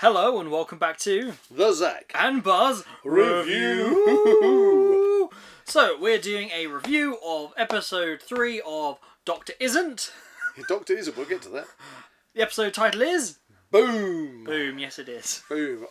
Hello and welcome back to the Zak and Buzz Review. So we're doing a review of episode 3 of Doctor Isn't. Doctor Isn't, we'll get to that. The episode title is bOoM. bOoM. Yes, it is. bOoM.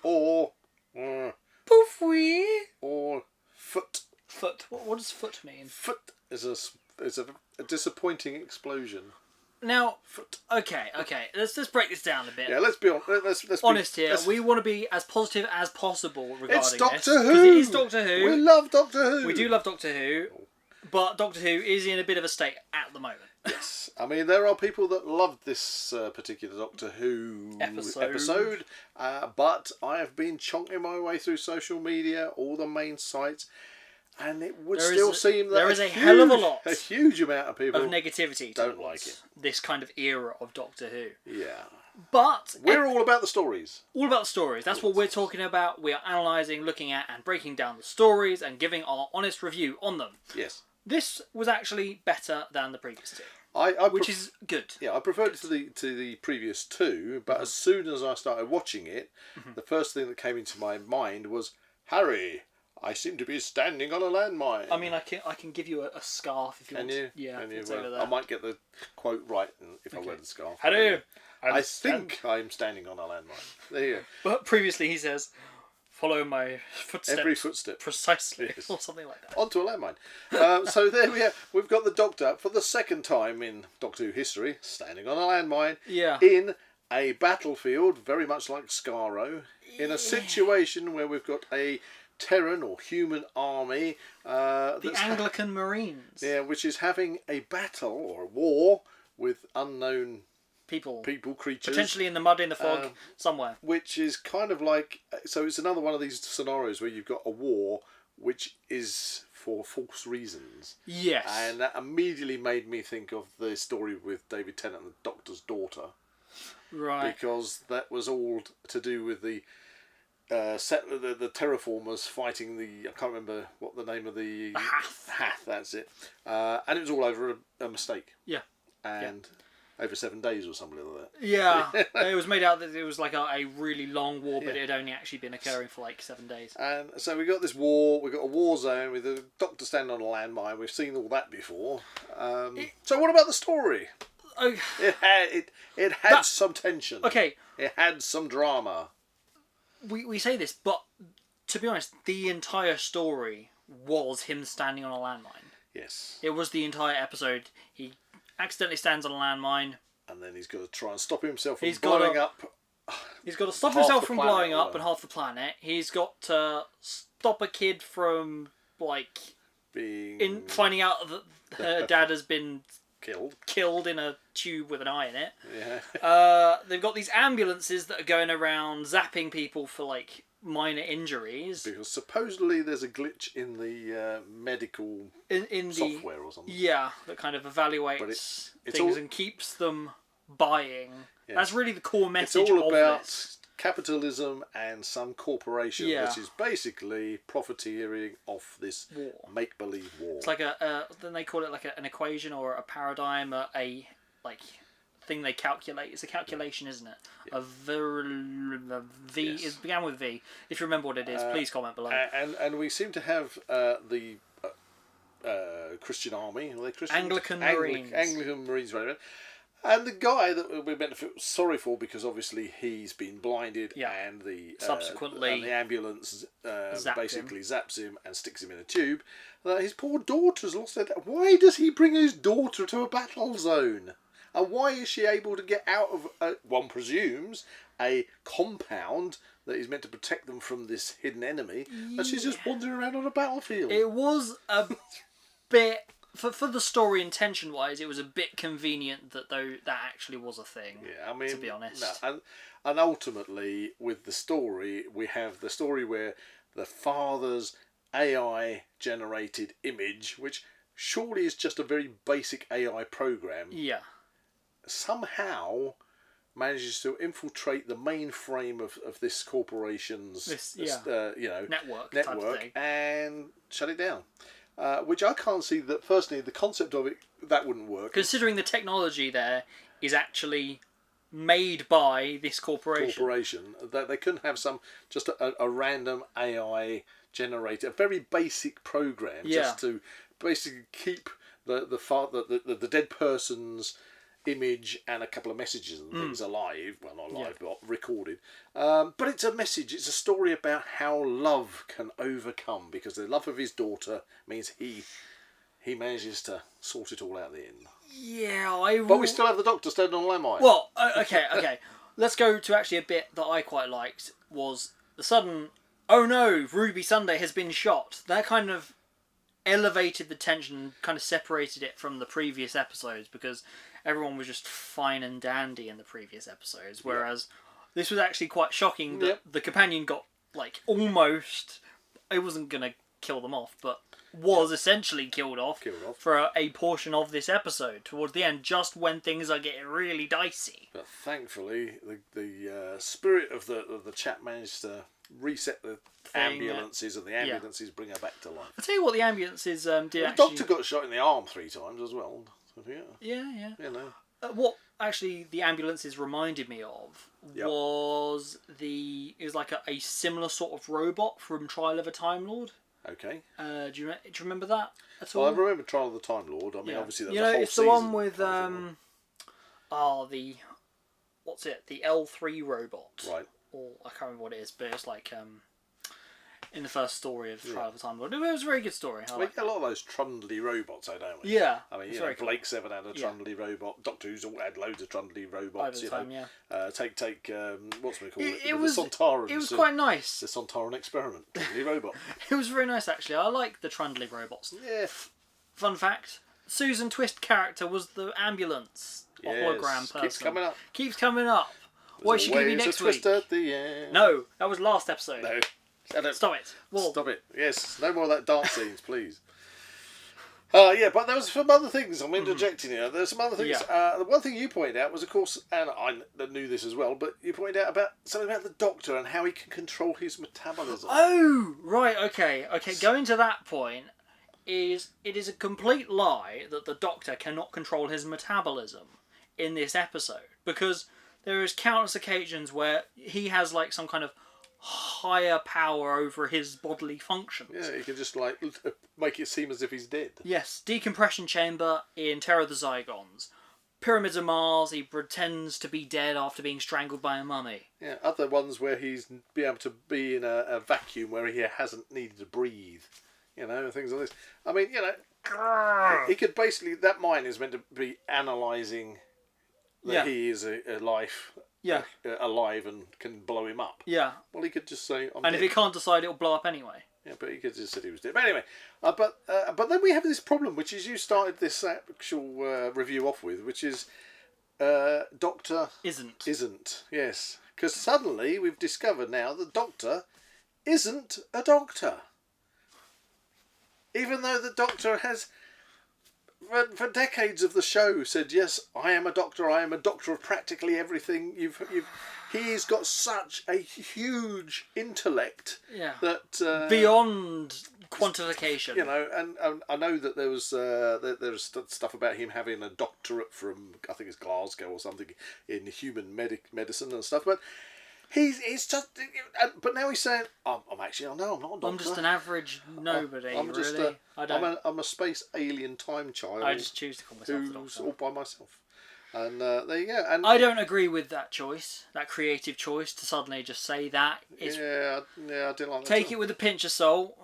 Or Poofwee. Or foot. Foot. What does foot mean? Foot is a disappointing explosion. Now, Foot. okay. Let's break this down a bit. Yeah, let's be honest. Let's honest be, here. let's, We want to be as positive as possible regarding it's Doctor this. Who. Because it is Doctor Who. We love Doctor Who. We do love Doctor Who, but Doctor Who is in a bit of a state at the moment. Yes, I mean there are people that loved this particular Doctor Who episode, but I have been chonking my way through social media, all the main sites, and it would still seem that there is a hell of a lot, a huge amount of people of negativity don't like it. This kind of era of Doctor Who. Yeah, but we're all about the stories. All about the stories. That's what we're talking about. We are analysing, looking at, and breaking down the stories and giving our honest review on them. Yes. This was actually better than the previous two, which is good. Yeah, I preferred it to the previous two, but as soon as I started watching it, the first thing that came into my mind was, Harry, I seem to be standing on a landmine. I mean, I can give you a scarf if you want. You? Yeah, Can you? it's over Well, there. I might get the quote right if I wear the scarf. Harry, I think I'm standing on a landmine. There you go. But previously he says, follow my footsteps. Every footstep. Precisely. Yes. Or something like that. Onto a landmine. So there we are. We've got the Doctor, for the second time in Doctor Who history, standing on a landmine in a battlefield, very much like Skaro, in a situation where we've got a Terran or human army. The Anglican Marines. Yeah, which is having a battle or a war with unknown people, creatures. Potentially in the mud, in the fog, somewhere. Which is kind of like... So it's another one of these scenarios where you've got a war which is for false reasons. Yes. And that immediately made me think of the story with David Tennant and the Doctor's daughter. Right. Because that was all to do with the the terraformers fighting the... I can't remember what the name of the... Hath, that's it. And it was all over a mistake. Yeah. And... over 7 days or something like that. Yeah, it was made out that it was like a really long war, but it had only actually been occurring for like 7 days. And so we got this war, we got a war zone with the Doctor standing on a landmine. We've seen all that before. So what about the story? It had some tension. Okay. It had some drama. We say this, but to be honest, the entire story was him standing on a landmine. Yes. It was the entire episode. He accidentally stands on a landmine, and then he's got to try and stop himself from blowing up. He's got to stop himself from blowing up and half the planet. He's got to stop a kid from finding out that her dad has been killed in a tube with an eye in it. Yeah. They've got these ambulances that are going around zapping people for minor injuries. Because supposedly there's a glitch in the medical software or something. Yeah, that kind of evaluates things and keeps them buying. Yeah. That's really the core message of this. It's all about capitalism and some corporation which is basically profiteering off this make-believe war. It's like then they call it like an equation or a paradigm, a thing they calculate. It's a calculation, isn't it? Yeah. V. Yes. It began with V. If you remember what it is, please comment below. And we seem to have the Christian army. Are they Christian? Anglican Marines. Anglican Marines, right? And the guy that we're meant to feel sorry for because obviously he's been blinded and subsequently the ambulance basically zaps him and sticks him in a tube. His poor daughter's lost her dad. Why does he bring his daughter to a battle zone? And why is she able to get out of, one presumes, a compound that is meant to protect them from this hidden enemy, and she's just wandering around on a battlefield? It was a bit... For the story intention-wise, it was a bit convenient that that actually was a thing, yeah, I mean, to be honest. No, and ultimately, with the story, we have the story where the father's AI-generated image, which surely is just a very basic AI program, somehow manages to infiltrate the mainframe of this corporation's network and shut it down. Which I can't see that, firstly, the concept of it, that wouldn't work. Considering the technology there is actually made by this corporation. That they couldn't have just a random AI generator, a very basic program, just to basically keep the dead person's image and a couple of messages and things alive. Well, not alive, but recorded. But it's a message. It's a story about how love can overcome, because the love of his daughter means he manages to sort it all out at the end. Yeah, But we still have the Doctor standing on landmine. Well, okay. Let's go to actually a bit that I quite liked, was the sudden, oh no, Ruby Sunday has been shot. That kind of elevated the tension, kind of separated it from the previous episodes, because everyone was just fine and dandy in the previous episodes, whereas this was actually quite shocking that the companion got, like, almost, it wasn't going to kill them off, but was essentially killed off for a portion of this episode towards the end, just when things are getting really dicey. But thankfully, the spirit of the chap managed to reset the ambulances, and the ambulances bring her back to life. I'll tell you what the ambulances did. The Doctor got shot in the arm 3 times as well. Yeah. You know. What actually the ambulances reminded me of was it was like a similar sort of robot from Trial of a Time Lord. Okay. Do you remember that at all? Well, I remember Trial of the Time Lord. I mean, obviously that was a whole it's the one with the L3 robot. Right. Or I can't remember what it is, but it's like in the first story of Trial of the Time Lord. It was a very good story. We get a lot of those trundly robots, don't we? Yeah. I mean, Blake Seven had a trundly robot. Doctor Who's all had loads of trundly robots. Take what's we call it? It was the Sontaran. It was quite nice. The Sontaran experiment, trundly robot. It was very nice actually. I like the trundly robots. Yeah. Fun fact: Susan Twist character was the ambulance hologram person. Keeps coming up. What is she going to be next week? At the end. No, that was last episode. No. Stop it. Well, stop it. Yes, no more of that dance scenes, please. But there was some other things. I'm interjecting here. There's some other things. The one thing you pointed out was, of course, and I knew this as well, but you pointed out about something about the Doctor and how he can control his metabolism. Oh, right. Okay. Going to that point, it is a complete lie that the Doctor cannot control his metabolism in this episode, because there is countless occasions where he has like some kind of higher power over his bodily functions. Yeah, he can just like make it seem as if he's dead. Yes, decompression chamber in Terror of the Zygons. Pyramids of Mars, he pretends to be dead after being strangled by a mummy. Yeah, other ones where he's be able to be in a vacuum where he hasn't needed to breathe. Things like this. I mean, he could basically, that mind is meant to be analysing that he is alive and can blow him up. Yeah. Well, he could just say, I'm and dead. If he can't decide, it'll blow up anyway. Yeah, but he could just say he was dead. But anyway, but then we have this problem, which is you started this actual review off with, which is Doctor isn't. Yes, because suddenly we've discovered now the Doctor isn't a doctor, even though the Doctor has. For decades of the show said, yes, I am a doctor of practically everything. He's got such a huge intellect that beyond quantification. And I know that there's stuff about him having a doctorate from, I think it's Glasgow or something, in human medicine and stuff, but He's just, but now he's saying, I'm not a doctor. I'm just an average nobody. I'm just I'm a space alien time child. I just choose to call myself the Doctor. Doctor. All by myself. And there you go. And I don't agree with that choice, that creative choice to suddenly just say that. I didn't like that. Take it with a pinch of salt.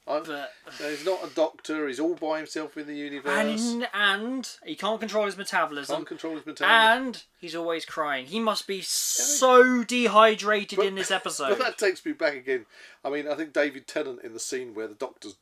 But he's not a doctor. He's all by himself in the universe. And he can't control his metabolism. And he's always crying. He must be so dehydrated in this episode. But that takes me back again. I mean, I think David Tennant in the scene where the doctor's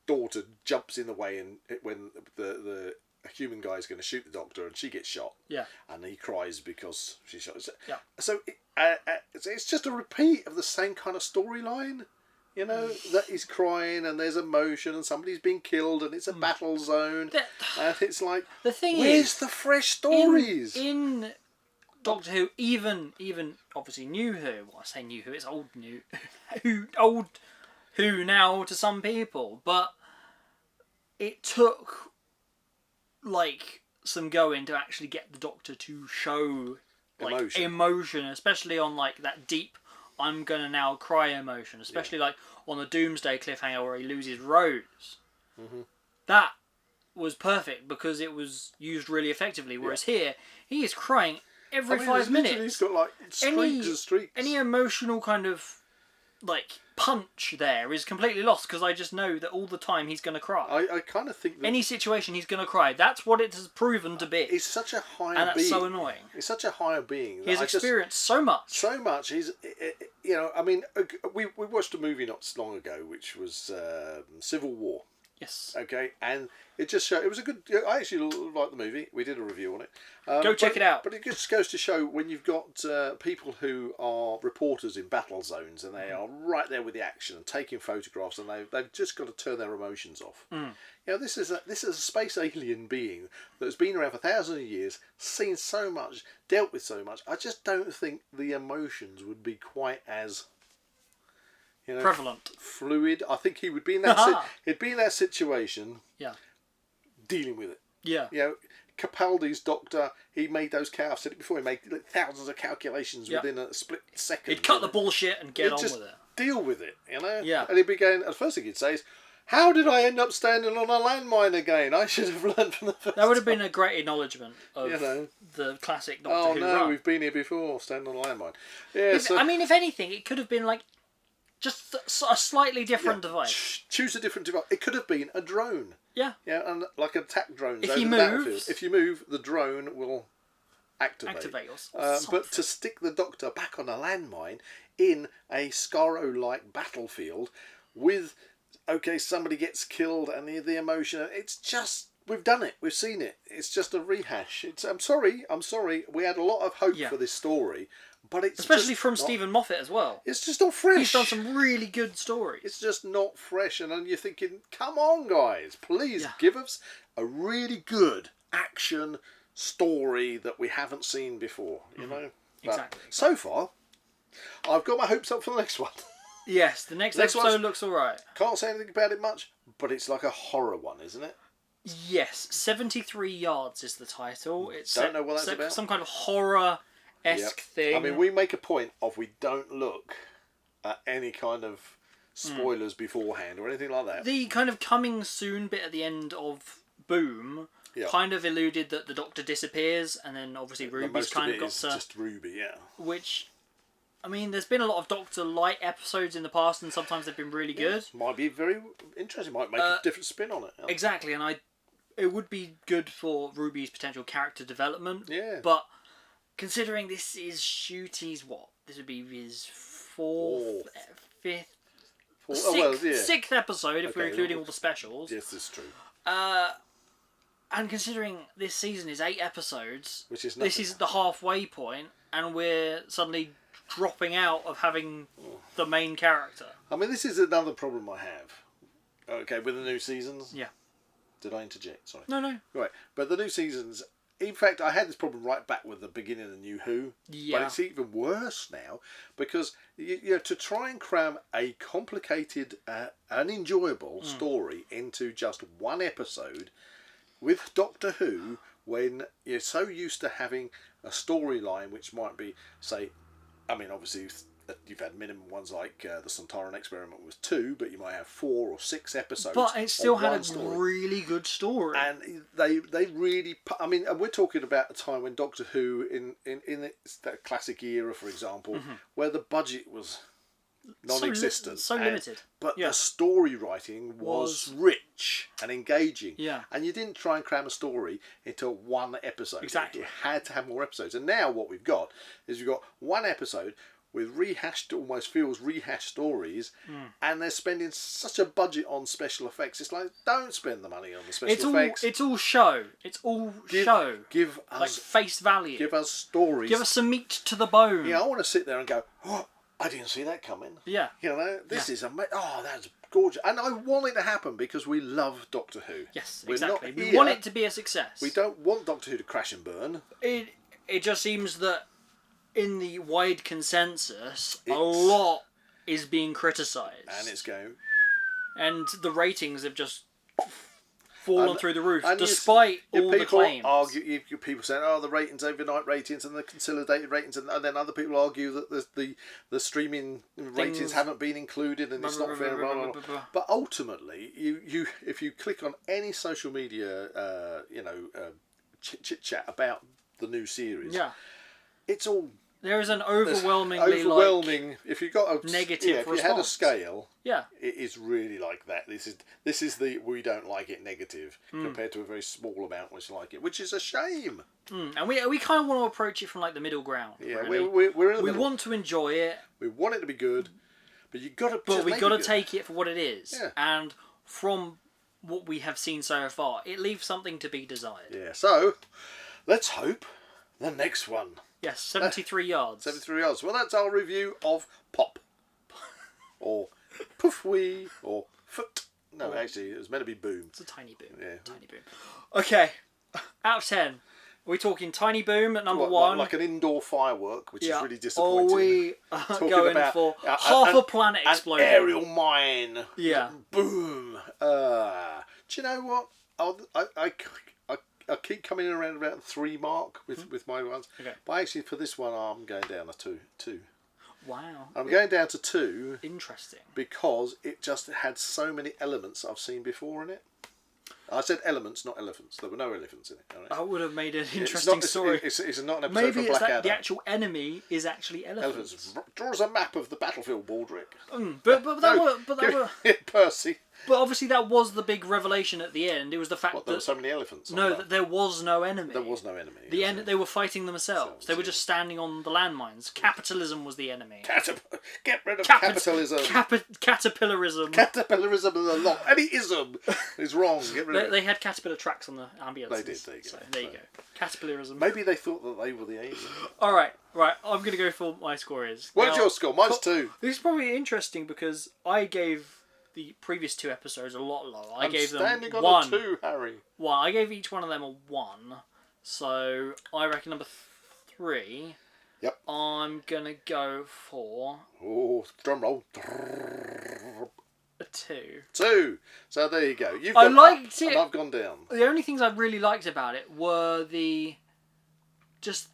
daughter jumps in the way, and when the human guy is going to shoot the Doctor and she gets shot. Yeah. And he cries because she's shot. Yeah. So it's just a repeat of the same kind of storyline. That he's crying and there's emotion and somebody's been killed and it's a battle zone. And it's like, where's the fresh stories? In Doctor Who, even obviously New Who, well, I say New Who, it's old New old Who now to some people, but it took like some going to actually get the Doctor to show like emotion, especially on like that deep I'm gonna now cry emotion, especially like on the Doomsday cliffhanger where he loses Rose. That was perfect because it was used really effectively, whereas here he is crying every 5 minutes. He's got like streaks and streaks. Any emotional kind of like punch there is completely lost because I just know that all the time he's going to cry. I kind of think that any situation he's going to cry. That's what it has proven to be. He's such a higher being. And that's so annoying. He's such a higher being. He's experienced so much. So much. He's, you know, I mean, we watched a movie not so long ago which was Civil War. Yes. Okay, and it just showed. It was a good. I actually liked the movie. We did a review on it. Go check it out. But it just goes to show when you've got people who are reporters in battle zones and they are right there with the action and taking photographs, and they've just got to turn their emotions off. You know, this is a space alien being that has been around for thousands of years, seen so much, dealt with so much. I just don't think the emotions would be quite as, you know, prevalent, fluid. I think he would be in that. He'd be in that situation. Yeah. Dealing with it. Yeah. You know, Capaldi's doctor. He made those. I've said it before. He made thousands of calculations within a split second. He'd cut the bullshit and get on with it. Deal with it. You know. Yeah. And he'd be going. The first thing he'd say is, "How did I end up standing on a landmine again? I should have learned from the first." That would have been a great acknowledgement of the classic Doctor Who. Oh no, run. we've been here before, standing on a landmine. Yeah. I mean, if anything, it could have been like just a slightly different device. Choose a different device. It could have been a drone. Yeah. Yeah, and like attack drones over the battlefield. If you move, the drone will activate. But to stick the Doctor back on a landmine in a Scarrow-like battlefield with, somebody gets killed and the emotion, it's just, we've done it, we've seen it. It's just a rehash. I'm sorry. We had a lot of hope for this story. But it's especially from Stephen Moffat as well. It's just not fresh. He's done some really good stories. It's just not fresh, and then you're thinking, come on, guys, please give us a really good action story that we haven't seen before. You know, exactly. So far, I've got my hopes up for the next one. Yes, the next episode looks all right. Can't say anything about it much, but it's like a horror one, isn't it? Yes, 73 Yards is the title. It's don't know what that's about. Some kind of horror-esque thing. I mean, we make a point of we don't look at any kind of spoilers beforehand or anything like that. The kind of coming soon bit at the end of bOoM kind of alluded that the Doctor disappears, and then obviously Ruby's kind of got to... just Ruby, which, I mean, there's been a lot of Doctor Light episodes in the past, and sometimes they've been really good. Might be very interesting. Might make a different spin on it. Exactly, and it would be good for Ruby's potential character development. Yeah. But considering this is Ncuti's this would be his sixth episode if we're including all the specials. Yes, that's true. And considering this season is 8 episodes, which is this is the halfway point, and we're suddenly dropping out of having the main character. I mean, this is another problem I have. Okay, with the new seasons. Yeah. Did I interject? Sorry. No. Right, but the new seasons. In fact, I had this problem right back with the beginning of the New Who. Yeah. But it's even worse now because you know, to try and cram a complicated, unenjoyable story into just one episode with Doctor Who, when you're so used to having a storyline which might be, say, I mean, obviously you've had minimum ones like the Sontaran Experiment was 2, but you might have 4 or 6 episodes. But it still had a really good story. And they really, I mean, and we're talking about a time when Doctor Who, in that classic era, for example, where the budget was non-existent. So limited. But the story writing was rich and engaging. Yeah. And you didn't try and cram a story into one episode. Exactly. You had to have more episodes. And now what we've got is we've got one episode with almost feels rehashed stories, and they're spending such a budget on special effects. It's like, don't spend the money on the special effects. It's all show. It's all show. Give us like face value. Give us stories. Give us some meat to the bone. Yeah, I want to sit there and go, oh, I didn't see that coming. Yeah. You know, this is amazing. Oh, that's gorgeous. And I want it to happen because we love Doctor Who. Yes, exactly. We want it to be a success. We don't want Doctor Who to crash and burn. It just seems that in the wide consensus, a lot is being criticised. And it's going... And the ratings have just fallen through the roof, despite all the claims. People saying, "Oh, the ratings, overnight ratings, and the consolidated ratings," and then other people argue that the streaming ratings haven't been included, and it's not fair. But ultimately, if you click on any social media, chit chat about the new series, it's all. There is an overwhelming. If you got a negative if response. you had a scale, it is really like that. This is the we don't like it negative compared to a very small amount which like it, which is a shame. And we kind of want to approach it from like the middle ground. Yeah, really. we're in the middle. We want to enjoy it. We want it to be good, but we got to take it for what it is. Yeah. And from what we have seen so far, it leaves something to be desired. Yeah. So let's hope the next one. Yes, 73 yards. 73 yards. Well, that's our review of Pop. Or Poofwee. Or Foot. No, actually, it was meant to be bOoM. It's a tiny bOoM. Yeah. Tiny bOoM. Okay. Out of 10. Are we talking tiny bOoM at number 1? Like an indoor firework, which is really disappointing. Or we going for half a planet exploding. An aerial mine. Yeah. Boom. Do you know what? I keep coming around about the 3 mark with my ones. Okay. But actually, for this one, I'm going down to 2. Wow. I'm going down to 2. Interesting. Because it just had so many elements I've seen before in it. I said elements, not elephants. There were no elephants in it. Right? That would have made an interesting story. It's not an episode Maybe from it's Blackadder. the actual enemy is actually elephants. Draws a map of the battlefield, Baldrick. But Percy. But obviously that was the big revelation at the end. It was the fact that there were so many elephants. That there was no enemy. There was no enemy. They were fighting themselves. They were just standing on the landmines. Capitalism was the enemy. Get rid of capitalism. Caterpillarism. Caterpillarism is a lot. Any ism is wrong. Get rid of it. They had caterpillar tracks on the ambulances. They did. There you go. Caterpillarism. Maybe they thought that they were the aliens. All right. I'm going to go for my score is. What's your score? Mine's 2. This is probably interesting because I gave the previous 2 episodes a lot lower. I gave them 1. 2, Harry. 1. I gave each one of them a 1. So I reckon number 3. Yep. I'm gonna go for. Oh, drum roll. A 2. 2. So there you go. I liked it. And I've gone down. The only things I really liked about it were the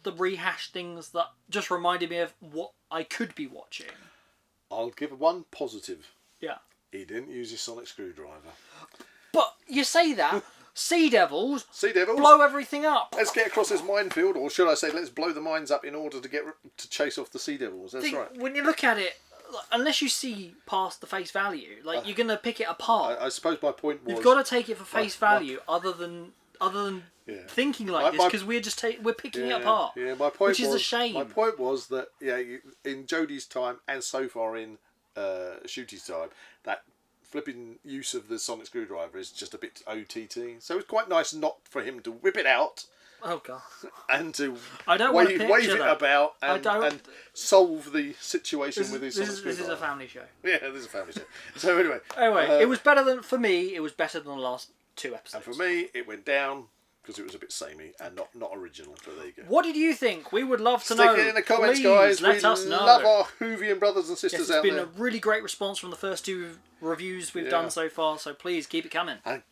rehashed things that just reminded me of what I could be watching. I'll give 1 positive. Yeah. He didn't use his sonic screwdriver. But you say that. Sea Devils blow blow everything up. Let's get across this minefield, or should I say, let's blow the mines up in order to chase off the Sea Devils. That's right. When you look at it, unless you see past the face value, you're gonna pick it apart. I suppose my point was you've got to take it for face value, other than thinking like this, because we're picking it apart. Yeah, my point which is a shame. My point was that in Jodie's time and so far in Shooty's time, that flipping use of the sonic screwdriver is just a bit OTT. So it's quite nice not for him to whip it out. Oh god! And to wave it about and solve the situation with his sonic screwdriver. This is a family show. Yeah, this is a family show. So anyway, it was better than for me. It was better than the last 2 episodes. And for me, it went down because it was a bit samey and not original. But there you go. What did you think? We would love to know. Stick it in the comments, please, guys. Let us know. Love our Whovian brothers and sisters out there. It's been a really great response from the first 2 reviews we've done so far. So please keep it coming. And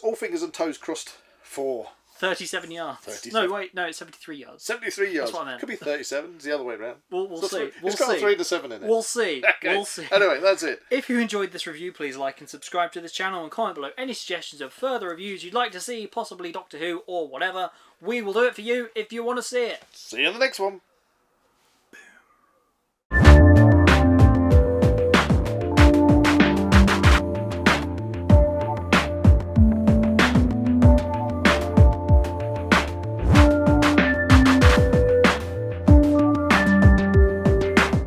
all fingers and toes crossed for 37 yards. 37. No, wait, no, it's 73 yards. 73 yards. That's what I meant. Could be 37. It's the other way around. We'll see. It's got a 3 and a 7 in it. We'll see. Okay. We'll see. Anyway, that's it. If you enjoyed this review, please like and subscribe to this channel and comment below any suggestions of further reviews you'd like to see, possibly Doctor Who or whatever. We will do it for you if you want to see it. See you in the next one.